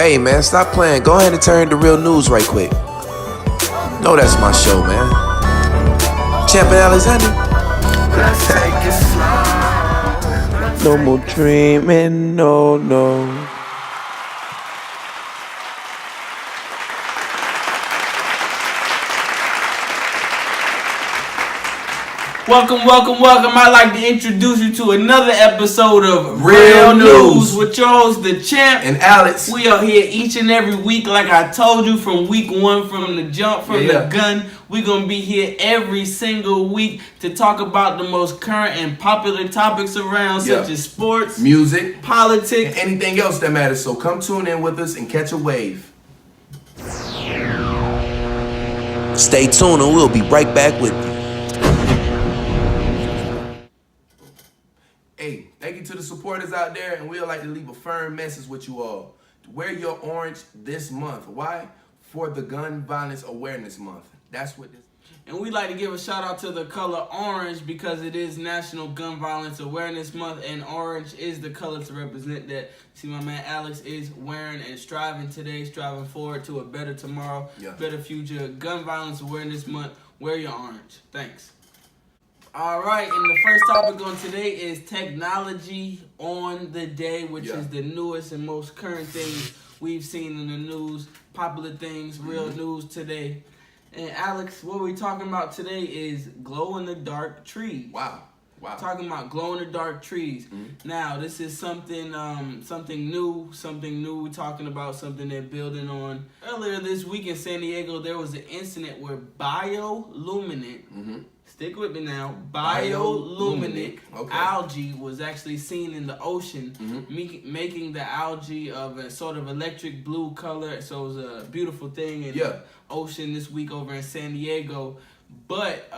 Hey man, stop playing. Go ahead and turn to real news right quick. No, that's my show, man. Champ and Alexander. Let's take it slow. No more dreaming, no. Welcome. I'd like to introduce you to another episode of Real News with your host, the Champ And Alex. We are here each and every week, like I told you, from week one, from the jump, from the gun. We're going to be here every single week to talk about the most current and popular topics around, such as sports, music, politics, and anything else that matters. So come tune in with us and catch a wave. Stay tuned and we'll be right back with you. Hey, thank you to the supporters out there, and we'd like to leave a firm message with you all. Wear your orange this month. Why? For the Gun Violence Awareness Month. That's what this. And we'd like to give a shout out to the color orange because it is National Gun Violence Awareness Month, and orange is the color to represent that. See, my man Alex is wearing and striving today, striving forward to a better tomorrow, better future. Gun Violence Awareness Month, wear your orange. Thanks. All right, and the first topic on today is technology on the day, which is the newest and most current things we've seen in the news, popular things, real news today. And Alex, what we're talking about today is glow-in-the-dark trees. Wow. Talking about glow-in-the-dark trees. Now, this is something new. We're talking about something they're building on. Earlier this week in San Diego, there was an incident where bioluminescent, stick with me now, bioluminescent algae was actually seen in the ocean, making the algae of a sort of electric blue color. So it was a beautiful thing in the ocean this week over in San Diego. But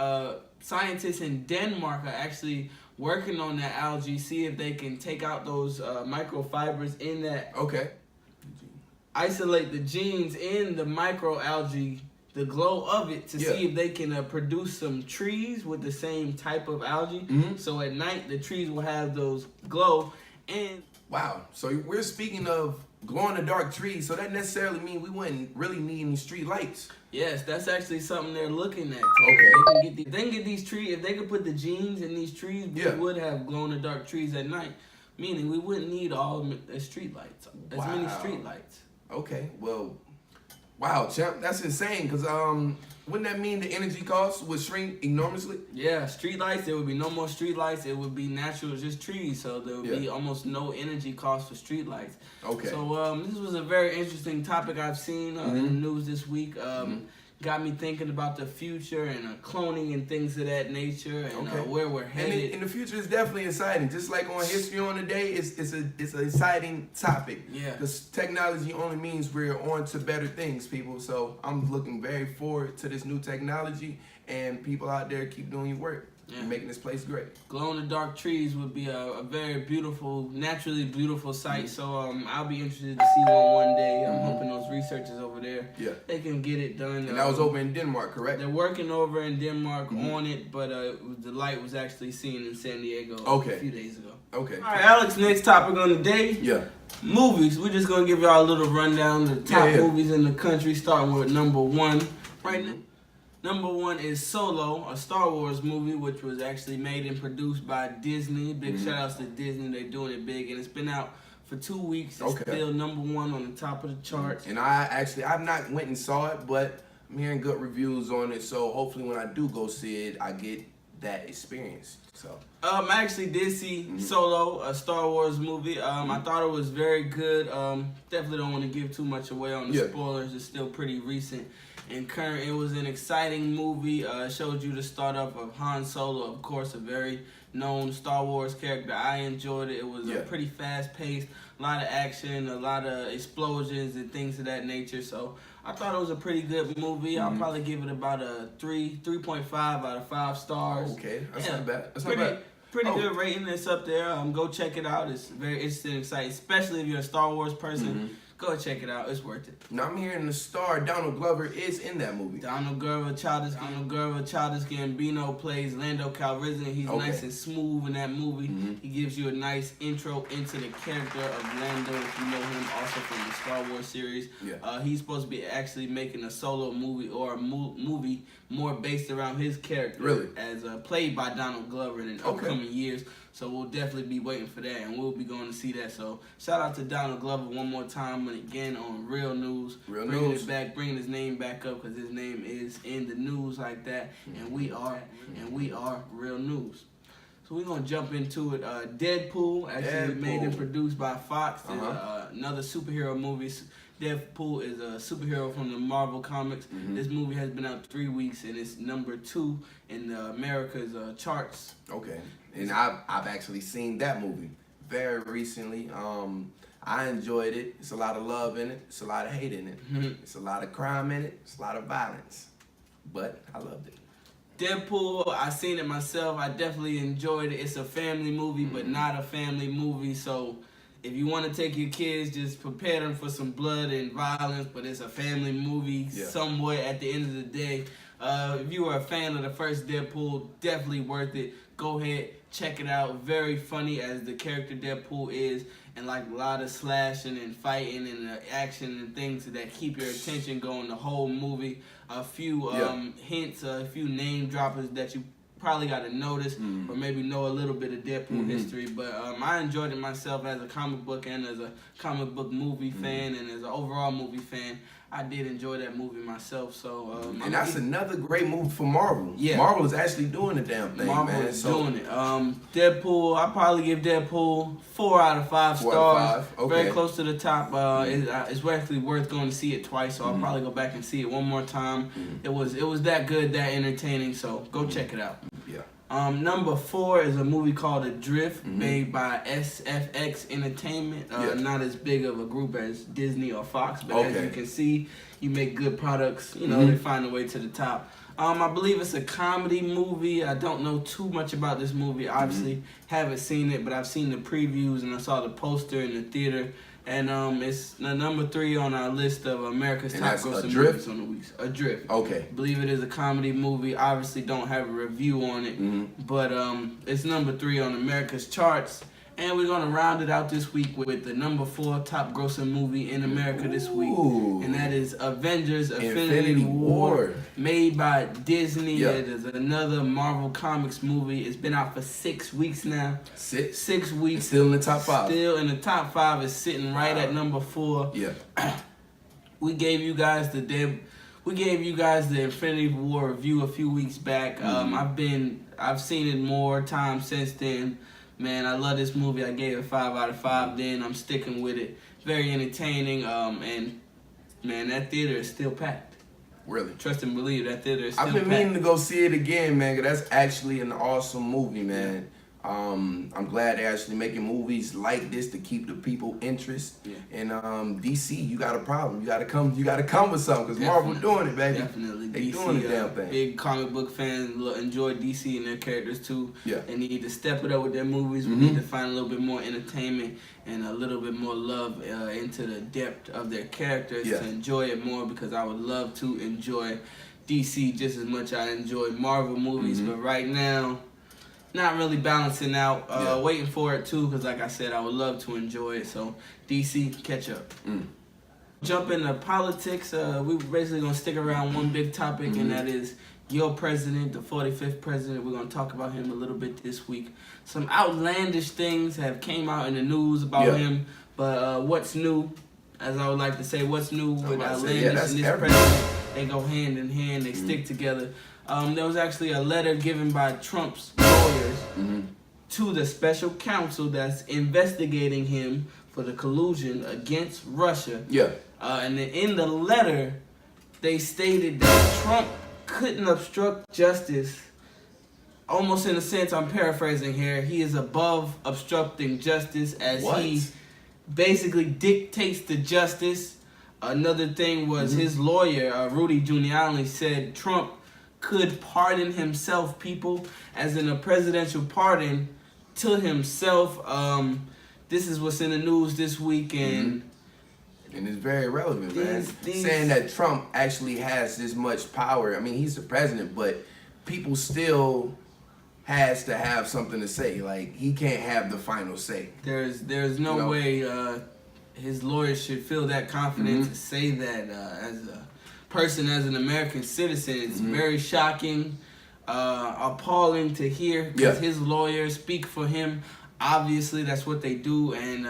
scientists in Denmark are actually working on that algae, see if they can take out those microfibers in that. Isolate the genes in the microalgae, the glow of it, to see if they can produce some trees with the same type of algae. So at night, the trees will have those glow. And wow. So we're speaking of glow-in-the-dark trees, so that necessarily means we wouldn't really need any street lights. Yes, that's actually something they're looking at. They can get these trees. If they could put the genes in these trees, we would have glow-in-the-dark trees at night. Meaning we wouldn't need all the street lights, as many street lights. Okay, well, wow, Champ, that's insane. Because wouldn't that mean the energy costs would shrink enormously? Yeah, street lights. There would be no more street lights. It would be natural, just trees. So there would be almost no energy cost for street lights. Okay. So this was a very interesting topic I've seen in the news this week. Got me thinking about the future and cloning and things of that nature and where we're headed. And the future is definitely exciting. Just like on History on the Day, it's an exciting topic. Yeah. Because technology only means we're on to better things, people. So I'm looking very forward to this new technology, and people out there keep doing your work. And making this place great. Glow-in-the-dark trees would be a very beautiful, naturally beautiful sight. So I'll be interested to see one day. I'm hoping those researchers over there, they can get it done. And that was over in Denmark, correct? They're working over in Denmark on it, but the light was actually seen in San Diego a few days ago. Okay. All right, Alex, next topic on the day. Movies. We're just going to give y'all a little rundown of the top movies in the country, starting with number one right now. Number one is Solo, a Star Wars movie, which was actually made and produced by Disney. Big shout outs to Disney. They're doing it big, and it's been out for 2 weeks. It's still number one on the top of the charts. And I've not went and saw it, but I'm hearing good reviews on it. So hopefully when I do go see it, I get that experience. So I actually did see Solo, a Star Wars movie. I thought it was very good. Definitely don't want to give too much away on the spoilers. It's still pretty recent and current. It was an exciting movie. Showed you the startup of Han Solo, of course, a very known Star Wars character. I enjoyed it. It was pretty fast-paced, a lot of action, a lot of explosions and things of that nature. So I thought it was a pretty good movie. I'll probably give it about a 3.5 out of 5 stars. Okay, that's not bad. That's not bad. Pretty good rating. It's up there. Go check it out. It's very interesting and exciting, especially if you're a Star Wars person. Go check it out. It's worth it. Now I'm hearing the star Donald Glover is in that movie. Donald Glover, Childish Gambino plays Lando Calrissian. He's nice and smooth in that movie. He gives you a nice intro into the character of Lando, if you know him also from the Star Wars series. Yeah. He's supposed to be actually making a solo movie or a movie more based around his character. Really? As played by Donald Glover in upcoming years. So we'll definitely be waiting for that, and we'll be going to see that. So shout out to Donald Glover one more time, and again on Real News. Bringing it back, bringing his name back up, because his name is in the news like that, and we are Real News. So we're gonna jump into it. Deadpool, actually made and produced by Fox. Another superhero movie. Deadpool is a superhero from the Marvel Comics. This movie has been out 3 weeks, and it's number 2 in America's charts. Okay, and I've actually seen that movie very recently. I enjoyed it. It's a lot of love in it. It's a lot of hate in it. It's a lot of crime in it. It's a lot of violence, but I loved it. Deadpool, I seen it myself. I definitely enjoyed it. It's a family movie, but not a family movie. So if you want to take your kids, just prepare them for some blood and violence. But it's a family movie somewhat at the end of the day. If you were a fan of the first Deadpool, definitely worth it. Go ahead, check it out. Very funny as the character Deadpool is. And like a lot of slashing and fighting and action and things that keep your attention going the whole movie. A few hints, a few name droppers that you probably got to notice or maybe know a little bit of Deadpool history. But I enjoyed it myself as a comic book and as a comic book movie fan and as an overall movie fan. I did enjoy that movie myself. So and that's another great movie for Marvel. Yeah, Marvel is actually doing the damn thing. Marvel is doing it. Deadpool, I probably give Deadpool 4 out of 5 stars. 4 out of 5. Okay. Very close to the top. It's actually worth going to see it twice. So I'll probably go back and see it one more time. It was that good, that entertaining. So go check it out. Yeah. Number 4 is a movie called Adrift, made by SFX Entertainment. Not as big of a group as Disney or Fox, but as you can see, you make good products. You know, they find a way to the top. I believe it's a comedy movie. I don't know too much about this movie. Obviously, haven't seen it, but I've seen the previews and I saw the poster in the theater. And it's the number 3 on our list of America's top grossing movies on the week. Adrift. Okay. I believe it is a comedy movie. Obviously, don't have a review on it, but it's number 3 on America's charts. And we're gonna round it out this week with the number 4 top grossing movie in America this week, and that is Avengers: Infinity War, made by Disney. It is another Marvel Comics movie. It's been out for 6 weeks now. 6 weeks. It's still in the top 5. Still in the top 5. Is sitting right at number 4. Yeah. We gave you guys the Infinity War review a few weeks back. I've seen it more times since then. Man, I love this movie. I gave it 5 out of 5 then. I'm sticking with it. Very entertaining. And, man, that theater is still packed. Really? Trust and believe, that theater is still packed. I've been meaning to go see it again, man, because that's actually an awesome movie, man. I'm glad they're actually making movies like this to keep the people interest. And DC, you got a problem. You gotta come with something, because Marvel doing it, baby. Definitely. They DC, doing the damn thing. Big comic book fans enjoy DC and their characters too. Yeah. They need to step it up with their movies. We need to find a little bit more entertainment and a little bit more love into the depth of their characters to enjoy it more, because I would love to enjoy DC just as much as I enjoy Marvel movies. But right now, not really balancing out. Waiting for it too, because like I said, I would love to enjoy it. So DC, catch up. Jump into politics. We're basically gonna stick around one big topic, and that is your president, the 45th president. We're gonna talk about him a little bit this week. Some outlandish things have came out in the news about him, but what's new? As I would like to say, what's new with outlandish and this president? They go hand in hand. They stick together. There was actually a letter given by Trump's lawyers to the special counsel that's investigating him for the collusion against Russia. And in the letter, they stated that Trump couldn't obstruct justice. Almost in a sense, I'm paraphrasing here, he is above obstructing justice as he basically dictates the justice. Another thing was his lawyer, Rudy Giuliani, said Trump could pardon himself, people, as in a presidential pardon to himself. This is what's in the news this week, and it's very relevant, man. Saying that Trump actually has this much power. I mean, he's the president, but people still has to have something to say. Like, he can't have the final say. There's no way his lawyers should feel that confident to say that as a person, as an American citizen. It's very shocking, appalling to hear, because his lawyers speak for him. Obviously, that's what they do, and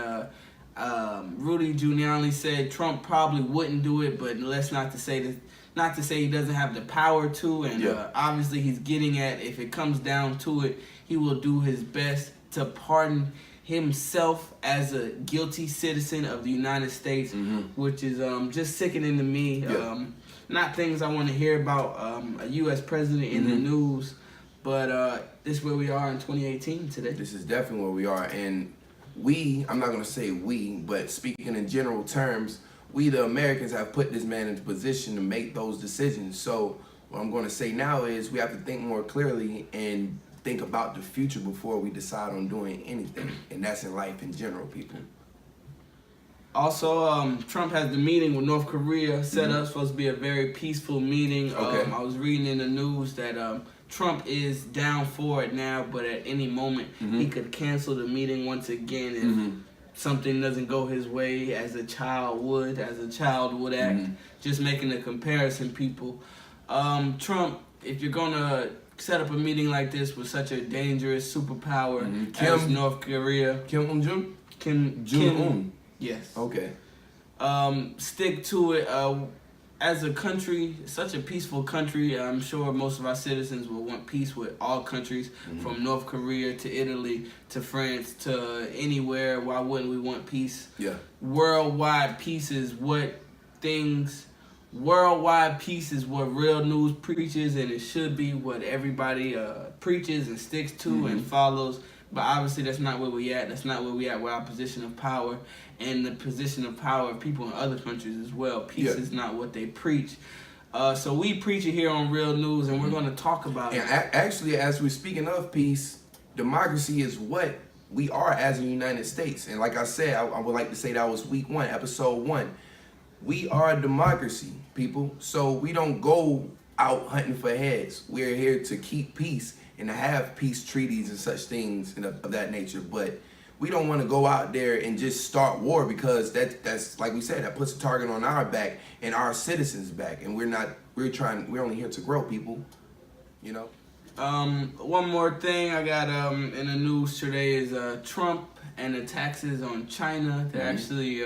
Rudy Giuliani said Trump probably wouldn't do it, but let's not to say he doesn't have the power to, and obviously he's getting at, if it comes down to it, he will do his best to pardon himself as a guilty citizen of the United States, which is just sickening to me. Not things I want to hear about a U.S. president in the news, but this is where we are in 2018 today. This is definitely where we are, and I'm not going to say we, but speaking in general terms, we the Americans have put this man into position to make those decisions. So what I'm going to say now is we have to think more clearly and think about the future before we decide on doing anything, and that's in life in general, people. Also, Trump has the meeting with North Korea set up, supposed to be a very peaceful meeting. I was reading in the news that Trump is down for it now, but at any moment he could cancel the meeting once again if something doesn't go his way, as a child would act. Just making a comparison, people. Trump, if you're gonna set up a meeting like this with such a dangerous superpower as North Korea, Kim Jong-un? Kim Jong-un. Yes. Okay. Stick to it. As a country, such a peaceful country, I'm sure most of our citizens will want peace with all countries, from North Korea to Italy to France to anywhere. Why wouldn't we want peace? Yeah. Worldwide peace is what real news preaches, and it should be what everybody preaches and sticks to and follows. But obviously that's not where we at. That's not where we at with our position of power and the position of power of people in other countries as well. Peace is not what they preach. So we preach it here on Real News, and we're going to talk about it. Actually, as we're speaking of peace, democracy is what we are as a United States. And like I said, I would like to say that was week 1, episode 1. We are a democracy, people. So we don't go out hunting for heads. We're here to keep peace and to have peace treaties and such things of that nature. But we don't want to go out there and just start war, because that's like we said, that puts a target on our back and our citizens' back. And we're only here to grow, people. You know? One more thing I got in the news today is Trump and the taxes on China. They're actually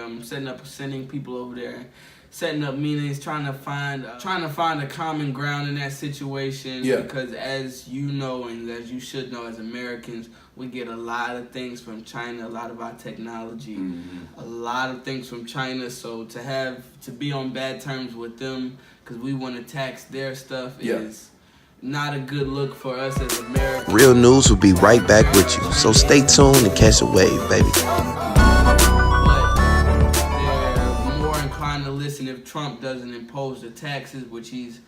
sending people over there, setting up meetings, trying to find a common ground in that situation. Because as you know, and as you should know as Americans, we get a lot of things from China, a lot of our technology, a lot of things from China. So to be on bad terms with them because we want to tax their stuff is not a good look for us as Americans. Real News will be right back with you, so stay tuned and catch a wave, baby. They're more inclined to listen if Trump doesn't impose the taxes, which he's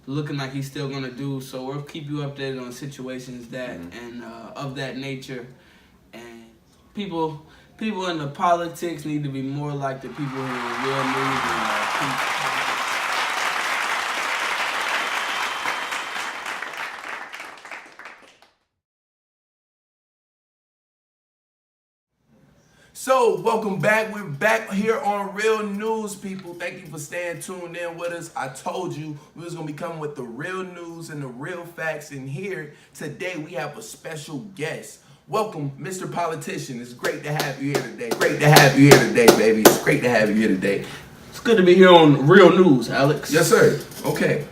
looking like he's still going to do. So we'll keep you updated on situations and of that nature. And people in the politics need to be more like the people who are Real News and So, welcome back. We're back here on Real News, people. Thank you for staying tuned in with us. I told you we was going to be coming with the real news and the real facts. And here today we have a special guest. Welcome, Mr. Politician. It's great to have you here today. Great to have you here today, baby. It's great to have you here today. It's good to be here on Real News, Alex. Yes, sir. Okay.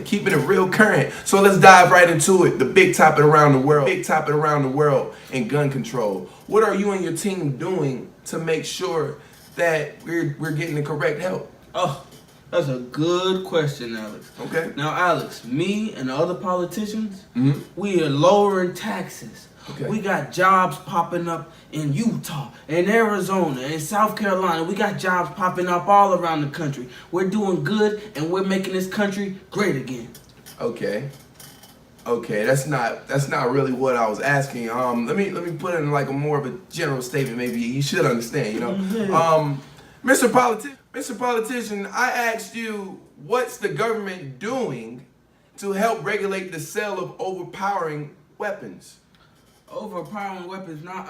Keeping it real current. So let's dive right into it. The big topic around the world. Big topic around the world in gun control. What are you and your team doing to make sure that we're getting the correct help? Oh, that's a good question, Alex. Okay. Now, Alex, me and the other politicians, we are lowering taxes. Okay. We got jobs popping up in Utah, in Arizona, in South Carolina. We got jobs popping up all around the country. We're doing good, and we're making this country great again. Okay, that's not really what I was asking. Let me put it in like a more of a general statement. Maybe you should understand. You know, Mr. Politician, I asked you, what's the government doing to help regulate the sale of overpowering weapons? Overpowering weapons. Now,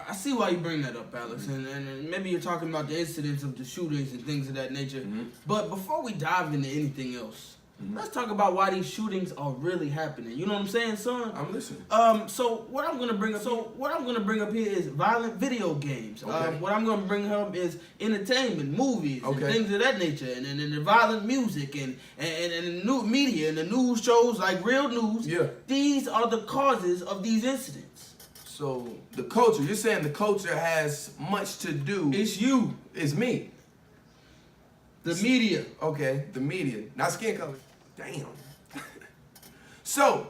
I see why you bring that up, Alex, and maybe you're talking about the incidents of the shootings and things of that nature. But before we dive into anything else, let's talk about why these shootings are really happening. You know what I'm saying, son? I'm listening. So what I'm gonna bring up here is violent video games. Okay. What I'm gonna bring up is entertainment, movies, and Okay. things of that nature, and the violent music and the new media and the news shows like real news. Yeah. These are the causes of these incidents. So the culture, you're saying the culture has much to do. It's you, It's me. the media. Okay, the media, not skin color. Damn. So,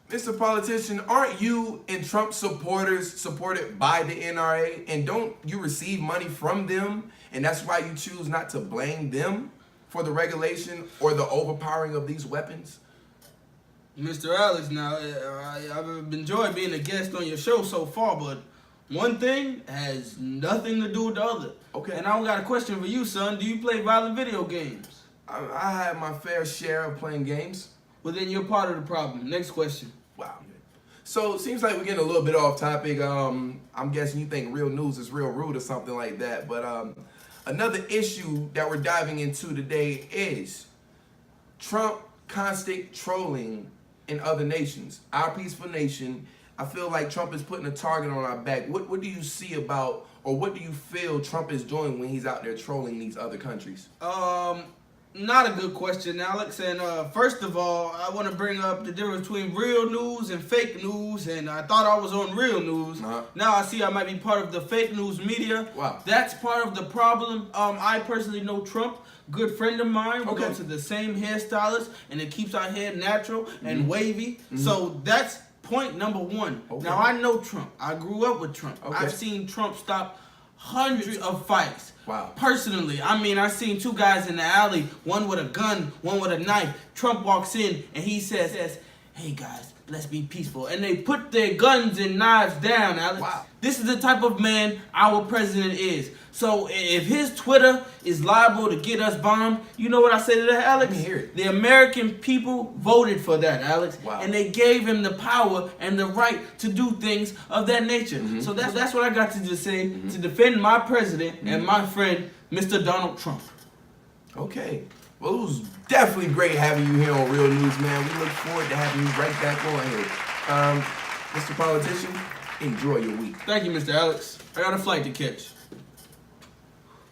Mr. Politician, aren't you and Trump supporters supported by the NRA? And don't you receive money from them? And that's why you choose not to blame them for the regulation or the overpowering of these weapons? Mr. Alex, now, I've enjoyed being a guest on your show so far, but one thing has nothing to do with the other. Okay. And I got a question for you, son. Do you play violent video games? I have my fair share of playing games. Well, then you're part of the problem. Next question. Wow. So it seems like we're getting a little bit off topic. I'm guessing you think real news is real rude or something like that. But another issue that we're diving into today is Trump constant trolling in other nations. Our peaceful nation, I feel like Trump is putting a target on our back. What do you see about, or what do you feel Trump is doing when he's out there trolling these other countries? Not a good question, Alex. And first of all, I want to bring up the difference between real news and fake news. And I thought I was on real news. Now I see I might be part of the fake news media. Wow. That's part of the problem. I personally know Trump. Good friend of mine. We Okay. go to the same hairstylist, and it keeps our hair natural and wavy. So that's point number one. Okay. Now I know Trump. I grew up with Trump. Okay. I've seen Trump stop hundreds of fights. Wow. Personally, I mean, I seen two guys in the alley, one with a gun, one with a knife. Trump walks in and he says, "Hey guys, let's be peaceful." And they put their guns and knives down, Alex. Wow. This is the type of man our president is. So if his Twitter is liable to get us bombed, you know what I say to that, Alex? Let me hear it. The American people voted for that, Alex. Wow. And they gave him the power and the right to do things of that nature. So that's what I got to just say to defend my president and my friend, Mr. Donald Trump. Okay. Well, it was definitely great having you here on Real News, man. We look forward to having you right back on here. Mr. Politician, enjoy your week. Thank you, Mr. Alex. I got a flight to catch.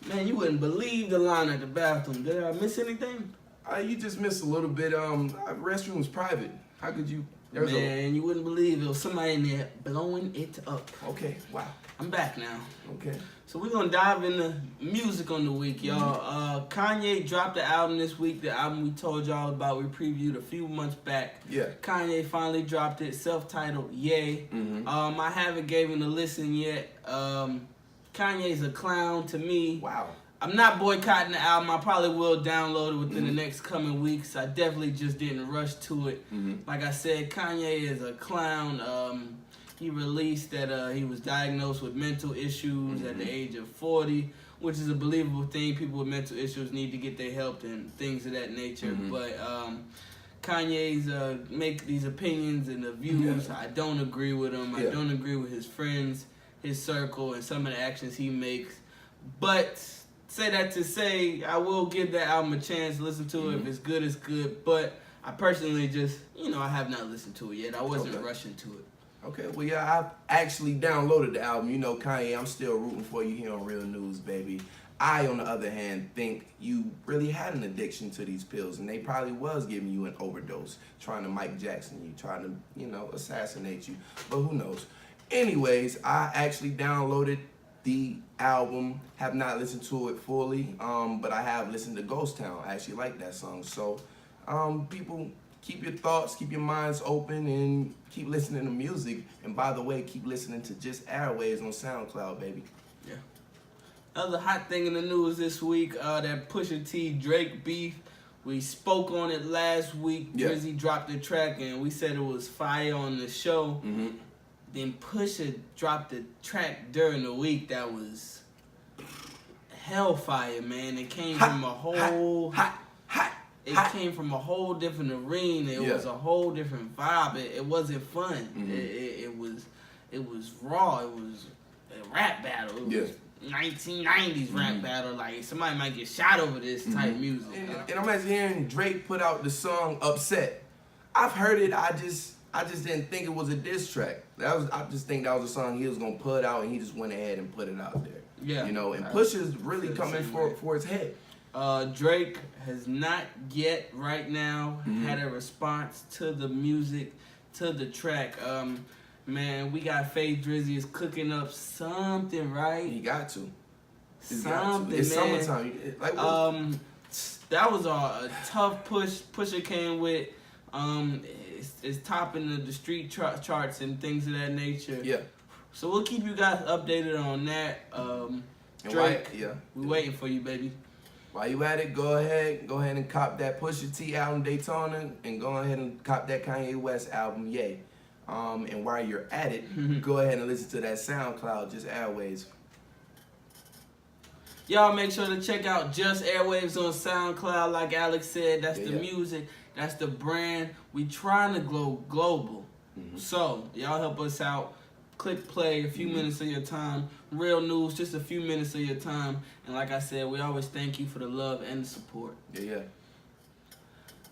Man, you wouldn't believe the line at the bathroom. Did I miss anything? You just missed a little bit. Restroom was private. How could you? Man, you wouldn't believe it was somebody in there blowing it up. Okay. Wow. I'm back now. Okay. So we're gonna dive into music on the week, y'all. Kanye dropped the album this week, the album we told y'all about, we previewed a few months back. Yeah. Kanye finally dropped it, self-titled Yay. I haven't given a listen yet. Kanye's a clown to me. Wow. I'm not boycotting the album. I probably will download it within the next coming weeks. I definitely just didn't rush to it. Like I said, Kanye is a clown. He released that he was diagnosed with mental issues at the age of 40, which is a believable thing. People with mental issues need to get their help and things of that nature. But Kanye's make these opinions and the views. I don't agree with him. I don't agree with his friends, his circle, and some of the actions he makes. But say that to say, I will give that album a chance, listen to it. If it's good, it's good. But I personally just, I have not listened to it yet. I wasn't rushing to it. Okay, well, yeah, I've actually downloaded the album. You know, Kanye, I'm still rooting for you here on Real News, baby. I, on the other hand, think you really had an addiction to these pills, and they probably was giving you an overdose, trying to Mike Jackson you, trying to, assassinate you, but who knows. Anyways, I actually downloaded the album, have not listened to it fully, but I have listened to Ghost Town. I actually like that song. So, people, keep your thoughts, keep your minds open, and keep listening to music. And by the way, keep listening to JustAirWaves on SoundCloud, baby. Yeah. Other hot thing in the news this week, that Pusha T Drake beef. We spoke on it last week. Yeah. Drizzy dropped the track, and we said it was fire on the show. Then Pusha dropped the track during the week that was hellfire, man. It came from a whole... It came from a whole different arena. It was a whole different vibe. It wasn't fun. It was it was raw. It was a rap battle. It was 1990s rap battle. Like somebody might get shot over this type music. And I'm actually hearing Drake put out the song "Upset." I've heard it. I just didn't think it was a diss track. I just think that was a song he was gonna put out, and he just went ahead and put it out there. Yeah, you know. And Pusha's really coming for his head. Drake has not yet right now had a response to the music, to the track. Man, we got Faith Drizzy is cooking up something, right? He got to. Something, it's man. summertime. Like, that was a tough push. Pusha came with. It's topping the street charts and things of that nature. Yeah. So we'll keep you guys updated on that. Drake, we waiting for you, baby. While you at it, go ahead and cop that Pusha T album Daytona, and go ahead and cop that Kanye West album Yay. And while you're at it, go ahead and listen to that SoundCloud, JustAirWaves. Y'all make sure to check out JustAirWaves on SoundCloud. Like Alex said, that's the music, that's the brand. We trying to go global. So y'all help us out. Click play, a few minutes of your time. Real news, just a few minutes of your time. And like I said, we always thank you for the love and the support. Yeah.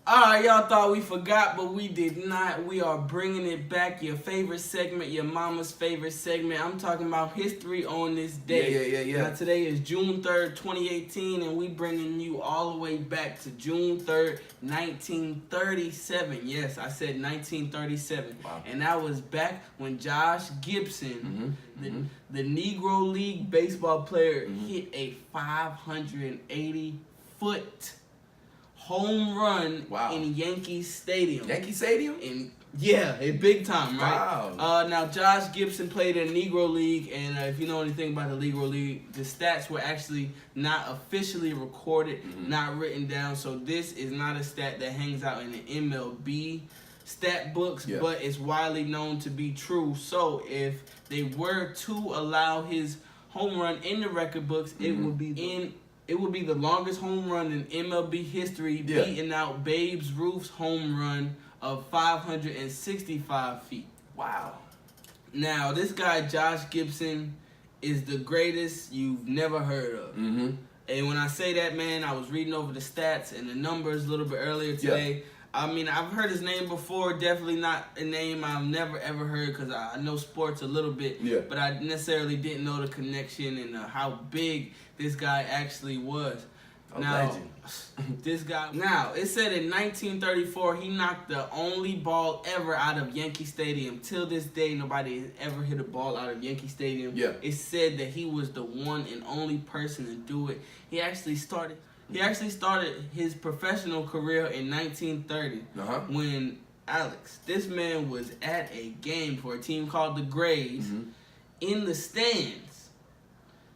Alright, y'all thought we forgot, but we did not. We are bringing it back. Your favorite segment, your mama's favorite segment. I'm talking about history on this day. Yeah. Now, today is June 3rd, 2018, and we bringing you all the way back to June 3rd, 1937. Yes, I said 1937. Wow. And that was back when Josh Gibson, the Negro League baseball player, hit a 580-foot home run in Yankee Stadium. Yankee Stadium? In big time, right? Wow. Now, Josh Gibson played in Negro League, and if you know anything about the Negro League, the stats were actually not officially recorded, not written down, so this is not a stat that hangs out in the MLB stat books, but it's widely known to be true. So if they were to allow his home run in the record books, it would be the longest home run in MLB history, beating out Babe Ruth's home run of 565 feet. Wow. Now, this guy, Josh Gibson, is the greatest you've never heard of. And when I say that, man, I was reading over the stats and the numbers a little bit earlier today. I mean, I've heard his name before. Definitely not a name I've never, ever heard, because I know sports a little bit. But I necessarily didn't know the connection and how big this guy actually was. Legend. This guy. Now, it said in 1934, he knocked the only ball ever out of Yankee Stadium. Till this day, nobody has ever hit a ball out of Yankee Stadium. It said that he was the one and only person to do it. He actually started his professional career in 1930 when this man was at a game for a team called the Grays in the stands.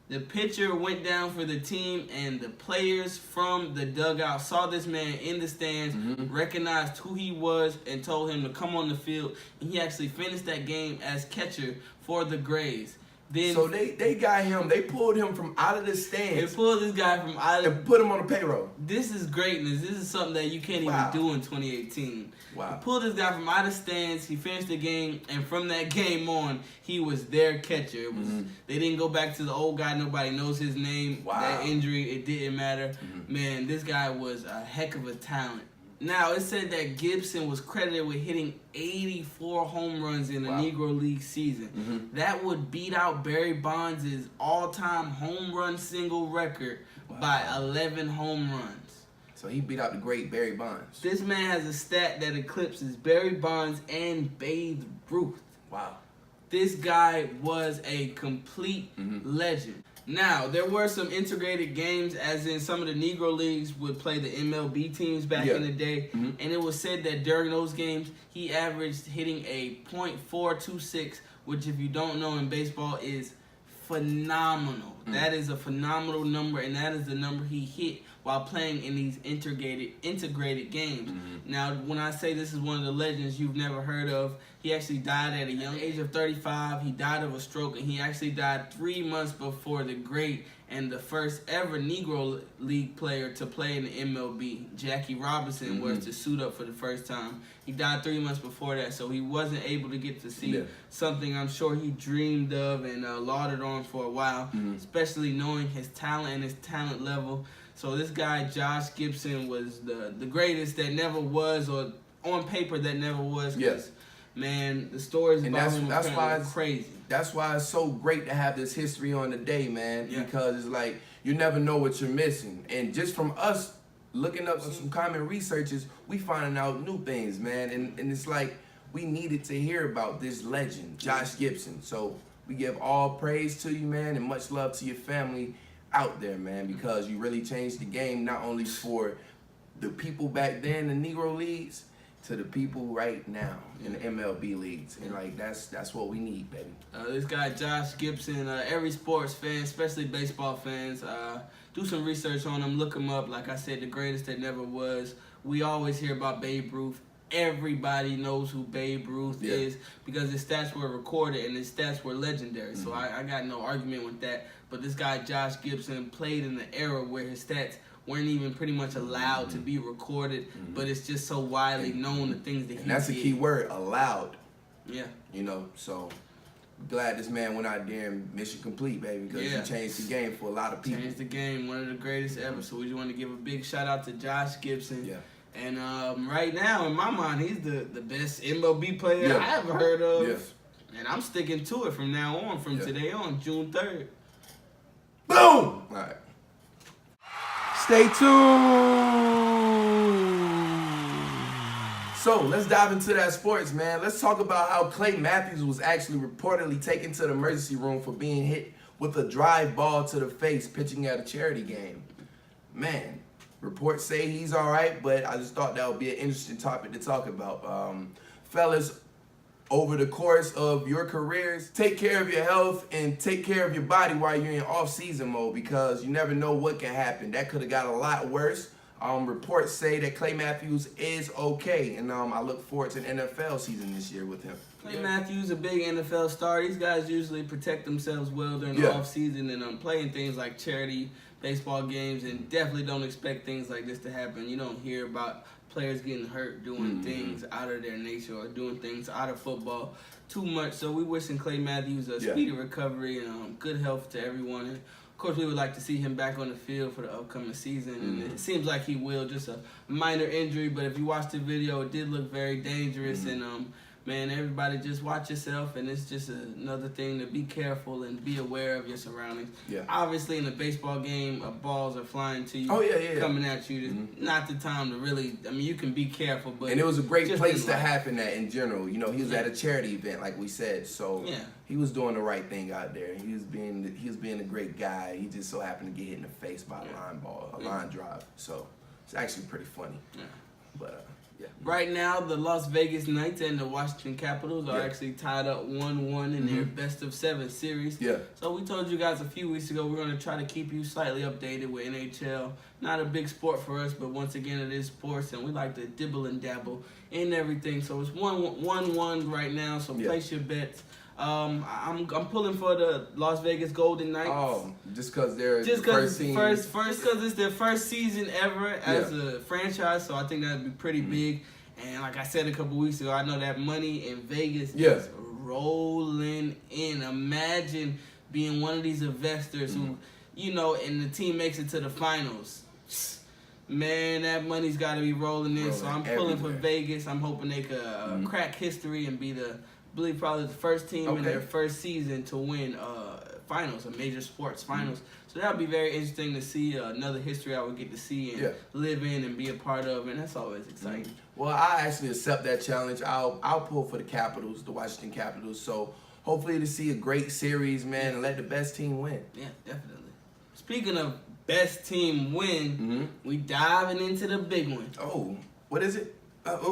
The pitcher went down for the team, and the players from the dugout saw this man in the stands, recognized who he was, and told him to come on the field. And he actually finished that game as catcher for the Grays. Then, so they got him. They pulled him from out of the stands. They pulled this guy from out of and put him on the payroll. This is greatness. This is something that you can't even do in 2018. Wow. They pulled this guy from out of stands. He finished the game, and from that game on, he was their catcher. It was they didn't go back to the old guy. Nobody knows his name. That injury, it didn't matter. Man, this guy was a heck of a talent. Now, it said that Gibson was credited with hitting 84 home runs in the Negro League season. That would beat out Barry Bonds' all-time home run single record by 11 home runs. So he beat out the great Barry Bonds. This man has a stat that eclipses Barry Bonds and Babe Ruth. Wow. This guy was a complete legend. Now, there were some integrated games, as in some of the Negro Leagues would play the MLB teams back in the day, and it was said that during those games, he averaged hitting a .426, which if you don't know in baseball is phenomenal. That is a phenomenal number, and that is the number he hit while playing in these integrated games. Now, when I say this is one of the legends you've never heard of, he actually died at a young age of 35. He died of a stroke, and he actually died 3 months before the great and the first ever Negro League player to play in the MLB, Jackie Robinson, was to suit up for the first time. He died 3 months before that, so he wasn't able to get to see something I'm sure he dreamed of and lauded on for a while, especially knowing his talent and his talent level. So this guy, Josh Gibson, was the greatest that never was, or on paper that never was. Yes. Man, the stories about him are crazy. That's why it's so great to have this history on the day, man, because it's like you never know what you're missing. And just from us looking up some common researches, we finding out new things, man. And it's like we needed to hear about this legend, Josh Gibson. So we give all praise to you, man, and much love to your family out there, man, because you really changed the game, not only for the people back then, the Negro Leagues, to the people right now in the MLB leagues. And like that's what we need, baby. This guy Josh Gibson, every sports fan, especially baseball fans, do some research on him, look him up. Like I said, the greatest that never was. We always hear about Babe Ruth. Everybody knows who Babe Ruth is because his stats were recorded and his stats were legendary. So I got no argument with that. But this guy Josh Gibson played in the era where his stats weren't even pretty much allowed to be recorded, but it's just so widely known the things that he did. And that's a key word, allowed. Yeah. You know, so glad this man went out there and mission complete, baby, because he changed the game for a lot of people. Changed the game, one of the greatest ever. So we just want to give a big shout out to Josh Gibson. Yeah. And right now, in my mind, he's the best MLB player I ever heard of. Yeah. And I'm sticking to it from now on, from today on, June 3rd. Boom! All right. Stay tuned. So let's dive into that sports, man. Let's talk about how Clay Matthews was actually reportedly taken to the emergency room for being hit with a drive ball to the face pitching at a charity game. Man, reports say he's all right, but I just thought that would be an interesting topic to talk about. Fellas, over the course of your careers, take care of your health and take care of your body while you're in off-season mode, because you never know what can happen. That could have got a lot worse. Reports say that Clay Matthews is okay, and I look forward to an NFL season this year with him. Clay Matthews, a big NFL star. These guys usually protect themselves well during the off-season and playing things like charity baseball games, and definitely don't expect things like this to happen. You don't hear about players getting hurt doing things out of their nature or doing things out of football too much. So we wishing Clay Matthews a speedy recovery and good health to everyone. And of course, we would like to see him back on the field for the upcoming season. And it seems like he will, just a minor injury. But if you watch the video, it did look very dangerous. And man, everybody just watch yourself, and it's just another thing to be careful and be aware of your surroundings. Yeah. Obviously, in a baseball game, balls are flying to you, coming at you. Not the time to really, I mean, you can be careful, but... And it was a great place to happen at in general. You know, he was at a charity event, like we said, so he was doing the right thing out there. He was being a great guy. He just so happened to get hit in the face by a line drive. So it's actually pretty funny. Yeah. But... Right now, the Las Vegas Knights and the Washington Capitals are actually tied up 1-1 in their best-of-7 series. Yeah. So we told you guys a few weeks ago we're going to try to keep you slightly updated with NHL. Not a big sport for us, but once again, it is sports, and we like to dibble and dabble in everything. So it's 1-1 right now, so place your bets. I'm pulling for the Las Vegas Golden Knights. Oh, just because they're the first team. First because it's their first season ever as a franchise, so I think that'd be pretty big. And like I said a couple weeks ago, I know that money in Vegas is rolling in. Imagine being one of these investors who, you know, and the team makes it to the finals. Man, that money's got to be rolling in. So I'm pulling for Vegas. I'm hoping they could crack history and be probably the first team in their first season to win finals, a major sports finals. So that would be very interesting to see, another history I would get to see and live in and be a part of, and that's always exciting. Well, I actually accept that challenge. I'll pull for the Capitals, the Washington Capitals. So hopefully to see a great series, man, and let the best team win. Yeah, definitely. Speaking of best team win, we diving into the big one. Oh, what is it? NBA,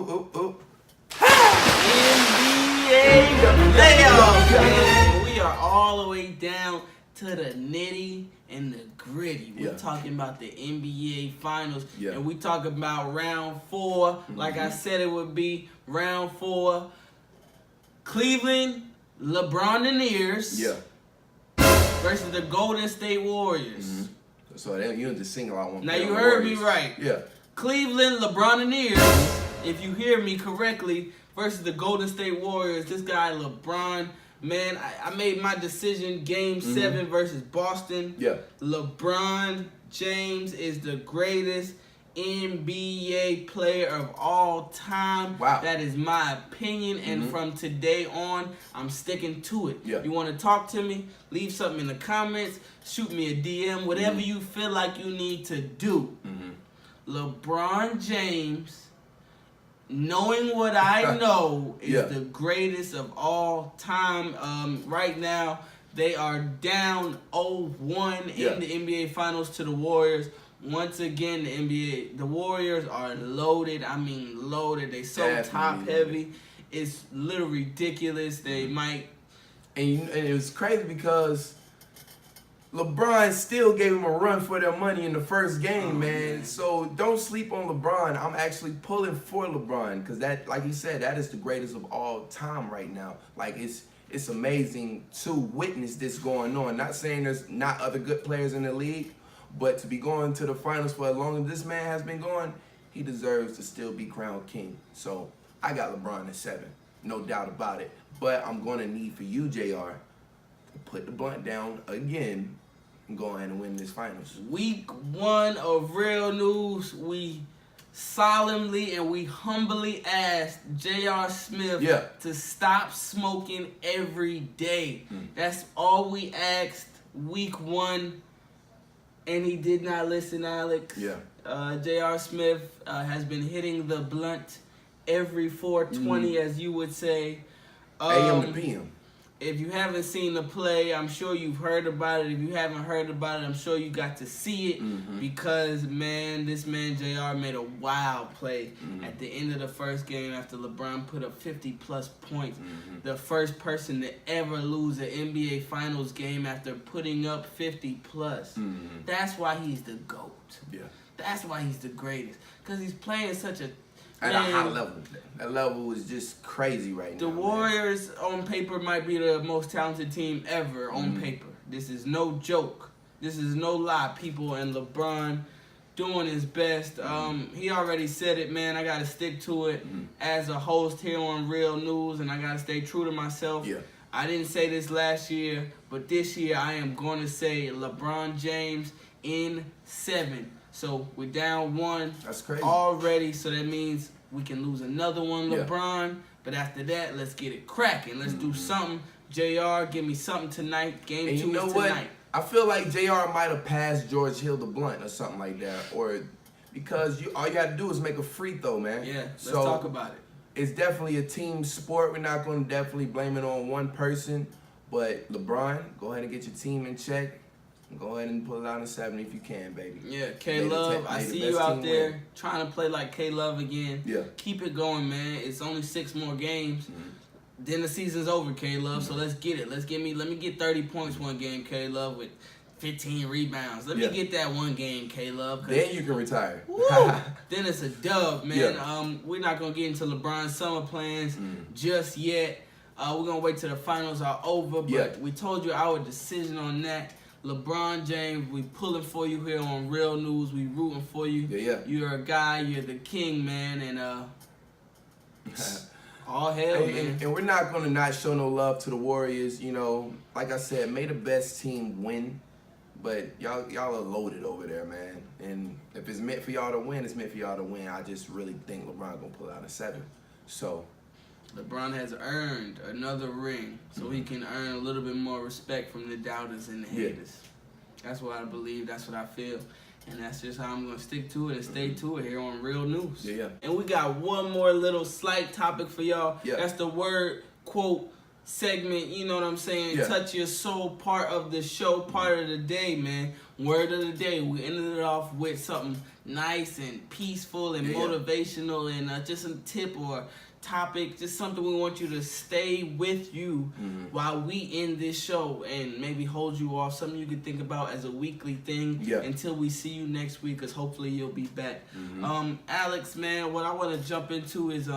the playoffs, man. We are all the way down to the nitty and the gritty. We're talking about the NBA Finals, and we talking about round 4. Like I said, it would be round 4. Cleveland LeBroneers versus the Golden State Warriors. So you don't just single out one. Now you heard me right. Yeah. Cleveland LeBroneers, if you hear me correctly, versus the Golden State Warriors. This guy LeBron, man, I made my decision. Game 7 versus Boston. Yeah. LeBron James is the greatest NBA player of all time. Wow. That is my opinion, and from today on, I'm sticking to it. Yeah. You want to talk to me? Leave something in the comments. Shoot me a DM. Whatever you feel like you need to do. LeBron James, knowing what I know, is the greatest of all time. Right now, they are down 0-1 in the NBA Finals to the Warriors. Once again, the Warriors are loaded. I mean, loaded. They so top heavy. It's literally ridiculous. They might. And it was crazy because LeBron still gave him a run for their money in the first game, man. So don't sleep on LeBron. I'm actually pulling for LeBron because that, like he said, that is the greatest of all time right now. Like it's amazing to witness this going on. Not saying there's not other good players in the league, but to be going to the finals for as long as this man has been going, he deserves to still be crowned king. So I got LeBron at 7, no doubt about it. But I'm going to need for you, JR, to put the blunt down again and go ahead and win this finals. Week 1 of Real News, we solemnly and we humbly asked J.R. Smith to stop smoking every day. That's all we asked week 1. And he did not listen, Alex. J.R. Smith has been hitting the blunt every 4:20, as you would say. AM to PM. If you haven't seen the play, I'm sure you've heard about it. If you haven't heard about it, I'm sure you got to see it because, man, this man JR made a wild play at the end of the first game after LeBron put up 50-plus points. The first person to ever lose an NBA Finals game after putting up 50-plus. That's why he's the GOAT. That's why he's the greatest because he's playing such a at a high level. That level is just crazy right now. The Warriors on paper might be the most talented team ever on paper. This is no joke. This is no lie, people. And LeBron doing his best. He already said it, man. I got to stick to it as a host here on Real News, and I got to stay true to myself. I didn't say this last year, but this year I am going to say LeBron James in 7. So we're down 1 That's crazy. already, so that means we can lose another one, LeBron. But after that, let's get it cracking. Let's do something. JR, give me something tonight. Game 2 is tonight. What? I feel like JR might have passed George Hill the blunt or something like that. Or because all you got to do is make a free throw, man. Yeah, let's talk about it. It's definitely a team sport. We're not going to definitely blame it on one person. But LeBron, go ahead and get your team in check. Go ahead and pull it out in 7 if you can, baby. Yeah, K-Love, I see you out there trying to play like K-Love again. Keep it going, man. It's only 6 more games. Then the season's over, K-Love, so let's get it. Let me get 30 points one game, K-Love, with 15 rebounds. Let me get that one game, K-Love. Then you can retire. Then it's a dub, man. We're not going to get into LeBron's summer plans just yet. We're going to wait till the finals are over, but we told you our decision on that. LeBron James, we pulling for you here on Real News. We rooting for you. You're a guy. You're the king, man. And all hell, man. And we're not going to not show no love to the Warriors. You know, like I said, may the best team win. But y'all are loaded over there, man. And if it's meant for y'all to win, it's meant for y'all to win. I just really think LeBron going to pull out a 7. So LeBron has earned another ring, so he can earn a little bit more respect from the doubters and the haters. That's what I believe. That's what I feel. And that's just how I'm going to stick to it and stay to it here on Real News. And we got one more little slight topic for y'all. That's the word, quote, segment, you know what I'm saying? Touch your soul part of the show, part of the day, man. Word of the day. We ended it off with something nice and peaceful and motivational and just a tip or topic, just something we want you to stay with you while we end this show, and maybe hold you off, something you could think about as a weekly thing until we see you next week, because hopefully you'll be back. Alex, man, what I want to jump into is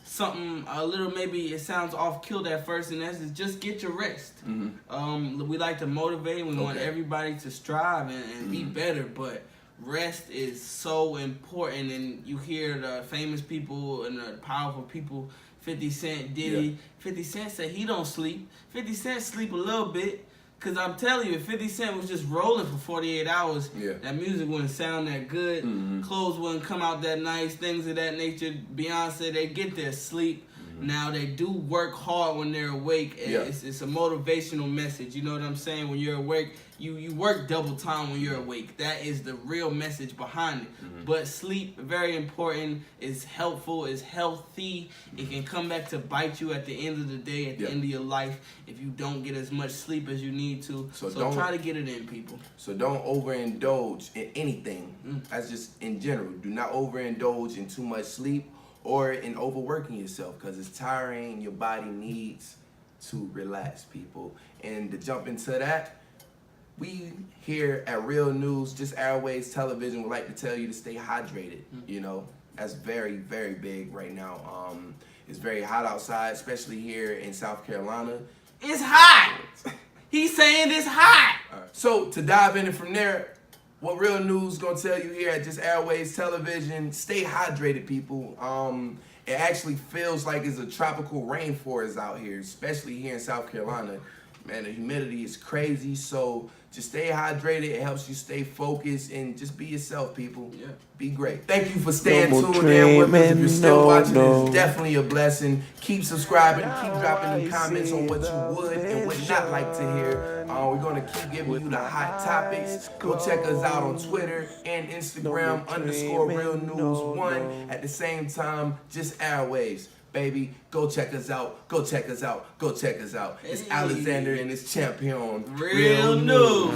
something a little, maybe it sounds off-killed at first, and that's just get your rest. We like to motivate, we want everybody to strive and be better, but rest is so important. And you hear the famous people and the powerful people, 50 Cent, Diddy. 50 Cent said he don't sleep. 50 Cent sleep a little bit, because I'm telling you, if 50 Cent was just rolling for 48 hours, that music wouldn't sound that good. Clothes wouldn't come out that nice, things of that nature. Beyonce, they get their sleep. Now, they do work hard when they're awake. It's a motivational message. You know what I'm saying? When you're awake, you work double time when you're awake. That is the real message behind it. But sleep, very important. It's helpful. It's healthy. It can come back to bite you at the end of the day, at the end of your life, if you don't get as much sleep as you need to. So try to get it in, people. So don't overindulge in anything. That's just in general. Do not overindulge in too much sleep or in overworking yourself, because it's tiring. Your body needs to relax, people. And to jump into that, we here at Real News, Just Airwaves Television, would like to tell you to stay hydrated. You know, that's very, very big right now. It's very hot outside, especially here in South Carolina. It's hot. He's saying it's hot. So to dive in from there, what Real News gonna tell you here at Just Airwaves Television, stay hydrated, people. It actually feels like it's a tropical rainforest out here, especially here in South Carolina. Man, the humidity is crazy, so just stay hydrated. It helps you stay focused, and just be yourself, people. Be great. Thank you for staying tuned in with us. If you're still watching, it's definitely a blessing. Keep subscribing, keep dropping them comments on what you would and would not like to hear. We're gonna keep giving you the hot topics. Go check us out on Twitter and Instagram, _RealNews1. At the same time, Just Airwaves. Baby, go check us out. Go check us out. Go check us out. It's Alexander and his champion. Real News.